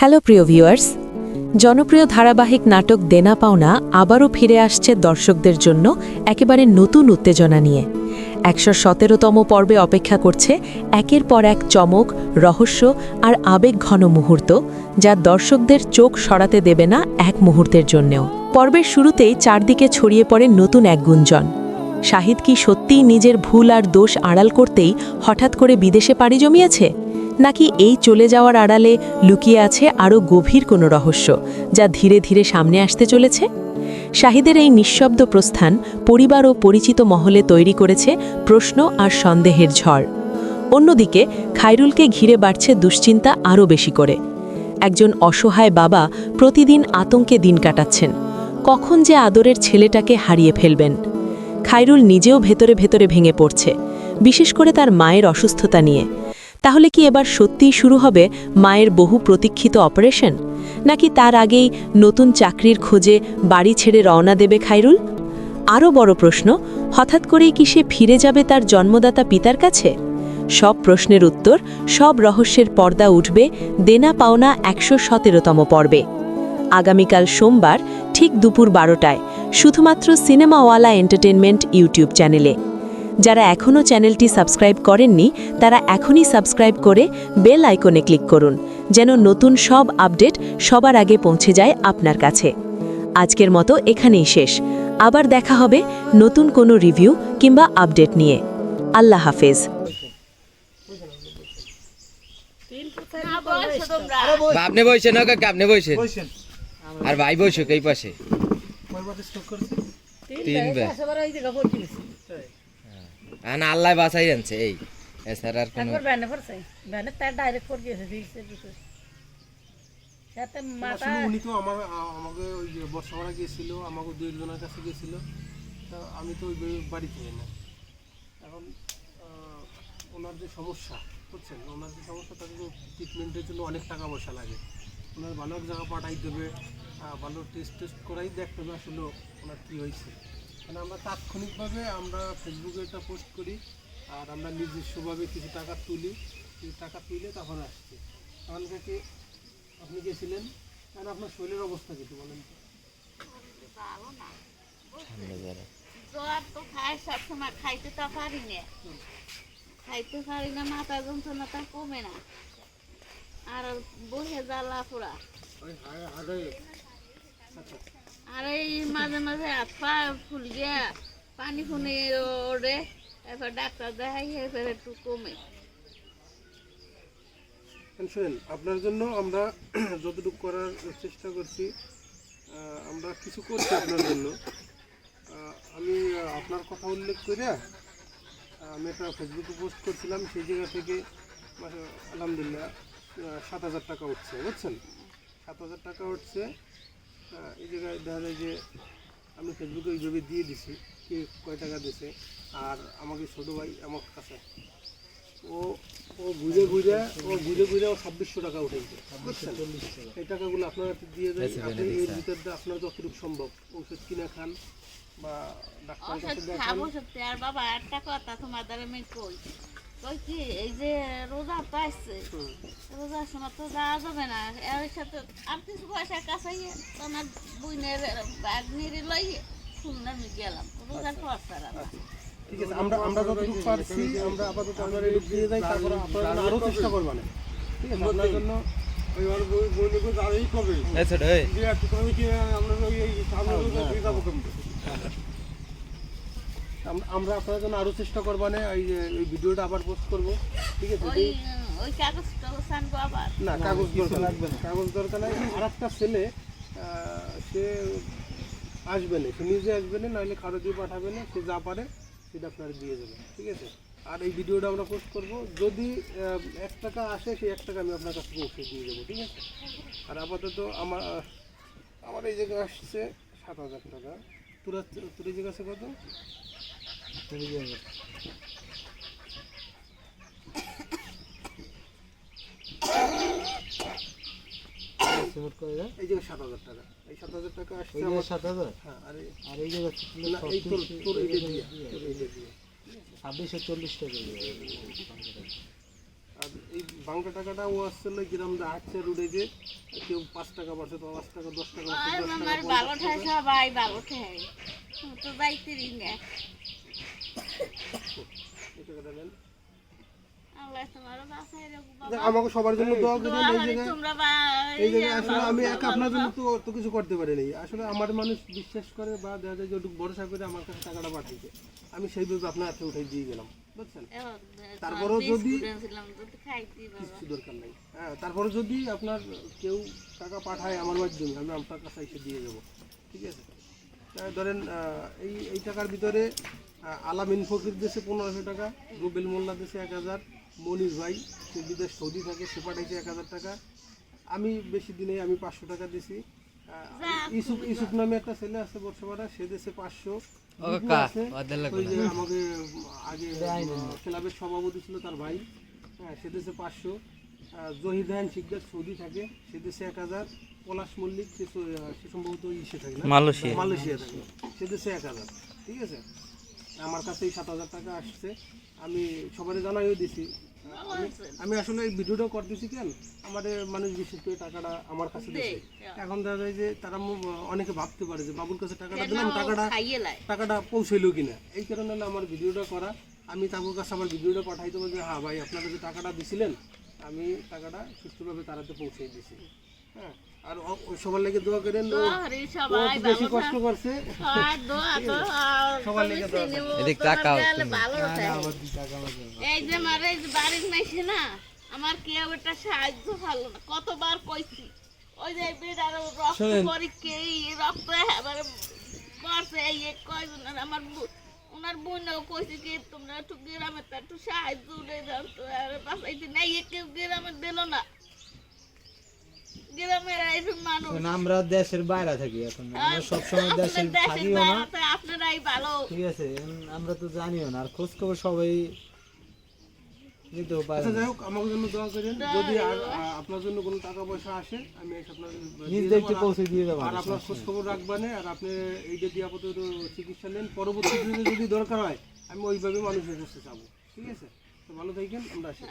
Hello প্রিয় viewers, জনপ্রিয় ধারাবাহিক নাটক দেনা পাওনা আবারও ফিরে আসছে দর্শকদের জন্য একেবারে নতুন উত্তেজনা নিয়ে। ১১৭তম পর্বে অপেক্ষা করছে একের পর এক চমক, রহস্য আর আবেগঘন মুহূর্ত, যা দর্শকদের চোখ সরাতে দেবে না এক মুহূর্তের জন্যেও। পর্বের শুরুতেই চারদিকে ছড়িয়ে পড়ে নতুন এক গুঞ্জন। শাহিদ কি সত্যিই নিজের ভুল আর দোষ আড়াল করতেই হঠাৎ করে বিদেশে পাড়ি জমিয়েছে, নাকি এই চলে যাওয়ার আড়ালে লুকিয়ে আছে আরও গভীর কোনো রহস্য, যা ধীরে ধীরে সামনে আসতে চলেছে? শাহিদের এই নিঃশব্দ প্রস্থান পরিবার ও পরিচিত মহলে তৈরি করেছে প্রশ্ন আর সন্দেহের ঝড়। অন্যদিকে খায়রুলকে ঘিরে বাড়ছে দুশ্চিন্তা আরও বেশি করে। একজন অসহায় বাবা প্রতিদিন আতঙ্কে দিন কাটাচ্ছেন, কখন যে আদরের ছেলেটাকে হারিয়ে ফেলবেন। খায়রুল নিজেও ভেতরে ভেতরে ভেঙে পড়ছে, বিশেষ করে তার মায়ের অসুস্থতা নিয়ে। তাহলে কি এবার সত্যিই শুরু হবে মায়ের বহু প্রতীক্ষিত অপারেশন, নাকি তার আগেই নতুন চাকরির খোঁজে বাড়ি ছেড়ে রওনা দেবে খায়রুল? আরও বড় প্রশ্ন, হঠাৎ করেই কি সে ফিরে যাবে তার জন্মদাতা পিতার কাছে? সব প্রশ্নের উত্তর, সব রহস্যের পর্দা উঠবে দেনা পাওনা ১১৭তম পর্বে। আগামীকাল সোমবার ঠিক দুপুর ১২টায়, শুধুমাত্র সিনেমাওয়ালা এন্টারটেনমেন্ট ইউটিউব চ্যানেলে। যারা এখনও চ্যানেলটি সাবস্ক্রাইব করেননি, তারা এখনই সাবস্ক্রাইব করে বেল আইকনে ক্লিক করুন, যেন নতুন সব আপডেট সবার আগে পৌঁছে যায় আপনার কাছে। আজকের মতো এখানেই শেষ। আবার দেখা হবে নতুন কোনো রিভিউ কিংবা আপডেট নিয়ে। আল্লাহ হাফেজ। আপনি বসেন, আপনি বসেন, আর ভাই বসুক এই পাশে। আল্লাহ বাঁচাই আনছে এই, এছাড়া আর কোনো উনি তো আমাকে ওই যে বর্ষাপাড়া গিয়েছিল, আমাকে দু একজনের কাছে গিয়েছিল, তা আমি তো ওই বাড়িতে না। এখন ওনার যে সমস্যা বুঝছেন, ওনার যে সমস্যা, তাকে ট্রিটমেন্টের জন্য অনেক টাকা পয়সা লাগে। ওনার ভালো এক জায়গা পাঠাই দেবে, ভালো টেস্ট করাই দেখতে হবে আসলে ওনার কী হয়েছে। মানে আমরা তাৎক্ষণিকভাবে আমরা ফেসবুকে এটা পোস্ট করি, আর আমরা নিজস্বভাবে কিছু টাকা তুলি, কিছু টাকা তুলে তখন আসছি। তখন থেকে আপনি গেছিলেন, আর আপনার শরীরের অবস্থা কিছু বলেন তো? জ্বর তো খাই, সবসময় খাইতে তো পারি না, মাথা যন্ত্রণাটা কমে না, আর বসে জ্বালা পোড়া, আর এই মাঝে মাঝে হাত পা ফুল গিয়া পানি ফুনি ওড়ে, এবার ডাক্তার দেখাই এবার একটু কমে। শুনেন, আপনার জন্য আমরা যতটুকু করার চেষ্টা করছি, আমরা কিছু করছি আপনার জন্য। আমি আপনার কথা উল্লেখ করে আমি একটা ফেসবুকে পোস্ট করছিলাম, সেই জায়গা থেকে আলহামদুলিল্লাহ ৭,০০০ টাকা উঠছে, বুঝছেন? ৭,০০০ টাকা উঠছে। এই জায়গায় দেখা যায় যে আমি ফেসবুকে ওইভাবে দিয়ে দিছি, কে কয় টাকা দিছে। আর আমাকে ছোটো ভাই আমার কাছে ও ঘুরে ঘুরে ও ২৬০০ টাকা উঠেছে, বুঝছেন? এই টাকাগুলো আপনারা দিয়ে দেন। আপনি এর ভিতরে আপনার যতটুকু সম্ভব ওষুধ কিনে খান বা ডাক্তারের কাছে দেখান। আর বাবা একটা কথা তোমাদের আমি কই কি, এই যে রোজা তো আসছে, রোজার সময় তো যাওয়া যাবে না, এর সাথে আর কিছু পয়সার কাছে তোমার বইনের ব্যাগ নিয়ে লইয়ে শুনলাম গেলাম রোজার খরচা। ঠিক আছে, আমরা যতটুকু পারছি আমরা আপাতত আমরা এটুকু দিয়ে যাই, তারপরে আপনারা আরও চেষ্টা করবেন। ঠিক আছে, আপনার জন্য আমরা আপনার জন্য আরও চেষ্টা করবানে। এই ভিডিওটা আবার পোস্ট করবো, ঠিক আছে? না, কাগজ দরকার লাগবে না, কাগজ দরকার নাই। আর একটা ছেলে সে আসবে না, সে নিজে আসবে না, নাহলে কারো দিয়ে পাঠাবে না, সে যা পারে সেটা আপনারা দিয়ে দেবেন, ঠিক আছে? আর এই ভিডিওটা আমরা পোস্ট করব, যদি ১ টাকা আসে সেই ১ টাকা আমি আপনার কাছে পৌঁছে দিয়ে দেবো, ঠিক আছে? আর আপাতত আমার এই জায়গায় আসছে ৭,০০০ টাকা। তোর এই জায়গা আছে কত? এই জায়গায় ৭,০০০ টাকা। এই ৭,০০০ টাকা আসছে আমার। ৭,০০০? হ্যাঁ। আর এই জায়গা এই তোর এইটা দিয়ে ২৬৪০ টাকা। আর এই বাংলা টাকাটা ও আসছিল গ্রাম দিয়ে হাঁটছে রুটে যে কেউ 5 টাকা বাড়ছে, 5 টাকা 10 টাকা বাড়ছে, 10 টাকা আমার 50 ভালো ঠাই টাকা। সবাই ভালো ঠাই তো যাইতেরই না এই টাকাটা নেন। আল্লাহ তোমারও বাঁচাই রাখুক দেখ, বাবা আমাকে সবার জন্য দোয়া করেন। দোয়া এই করি জায়গায় তোমরা এই জায়গায় আসলে আমি একা আপনার জন্য তো কিছু করতে পারি নাই। আসলে আমার মানুষ বিশ্বাস করে বা দেখা যায় যেটুকু ভরসা করে আমার কাছে টাকাটা পাঠাইছে, আমি সেইভাবে আপনার হাতে উঠাই দিয়ে গেলাম, বুঝছেন? তারপরেও যদি কিছু দরকার নাই, হ্যাঁ, তারপরে যদি আপনার কেউ টাকা পাঠায় আমার মাধ্যমে, আমি আপনার কাছে এসে দিয়ে যাবো, ঠিক আছে? ধরেন এই টাকার ভিতরে আলামিন ফকির দেশে 1500 টাকা, রুবেল মোল্লা দেশে 1000, মনির ভাই সে বিদেশ সৌদি থাকে সে পাঠাইছে 1000 টাকা, আমি বেশি দিনে আমি 500 টাকা দিছি। ইসুফ নামে একটা ছেলে আছে বর্ষপাড়া, সে দেশে 500, বিপু আছে, ওই যে আমাকে আগে ক্লাবের সভাপতি ছিল তার ভাই, হ্যাঁ, সে দেশে 500, জহিদান শিকদার সৌদি থাকে সে দেশে 1000, পলাশ মল্লিক সে সম্ভবত ইসে থাকে না, মালয়েশিয়া থাকে, সে দেশে 1000, ঠিক আছে? আমার কাছে এই 7000 টাকা আসছে, আমি সবারই জানাইও দিছি। আমি আসলে এই ভিডিওটা করতেছি কেন, আমাদের মানুষ বিশেষ করে টাকাটা আমার কাছে দিচ্ছে। এখন দেখা যায় যে তারা অনেকে ভাবতে পারে যে বাবুর কাছে টাকাটা দিলাম, টাকাটা পৌঁছাইলো কিনা, এই কারণে হলো আমার ভিডিওটা করা। আমি তাদের কাছে আমার ভিডিওটা পাঠাইতে বলছি, হ্যাঁ ভাই আপনারা যে টাকাটা দিছিলেন আমি টাকাটা সুষ্ঠুভাবে তারাতে পৌঁছে দিছি, হ্যাঁ। আর সবার লেগে দোয়া করেন, ও বেশি কষ্ট করছে, সবার লেগে দোয়া করেন। এদিক তাকাও এই যে মারে বাড়ির মাইছে না, আমার কেউ একটা সাহায্য ভালো না, কতবার কইছি ওই যে বেড়ার রক্ত পরীক্ষা রক্ত এবারে করছে এই কয়জন আমার ওনার বোনও কইছে কি তোমরা একটু গ্রামে তো একটু সাহায্য দিয়ে দাও তো, আর বাসাইতে নাই কেউ গ্রামে দিল না, গ্রামের এইসব মানুষ আমরা দেশের বাইরে থাকি, এখন আমরা সবসময় দেশে থাকিও না, আপনারাই ভালো, ঠিক আছে? আমরা তো জানিও না, আর খোঁজ খবর সবাই নিতেও পারে আচ্ছা, না। যাই হোক, আমার জন্য দোয়া করেন, যদি আর আপনার জন্য কোনো টাকা পয়সা আসে আমি এসে আপনার নিজ দেখতে পৌঁছে দিয়ে দেবো। আর আপনার খোঁজ খবর রাখবেন, আর আপনি এইটা দিয়ে আপাতত চিকিৎসা নেন, পরবর্তীতে যদি দরকার হয় আমি ওইভাবে মানুষের কাছে যাবো, ঠিক আছে? তো ভালো থাকেন, আমরা আসি।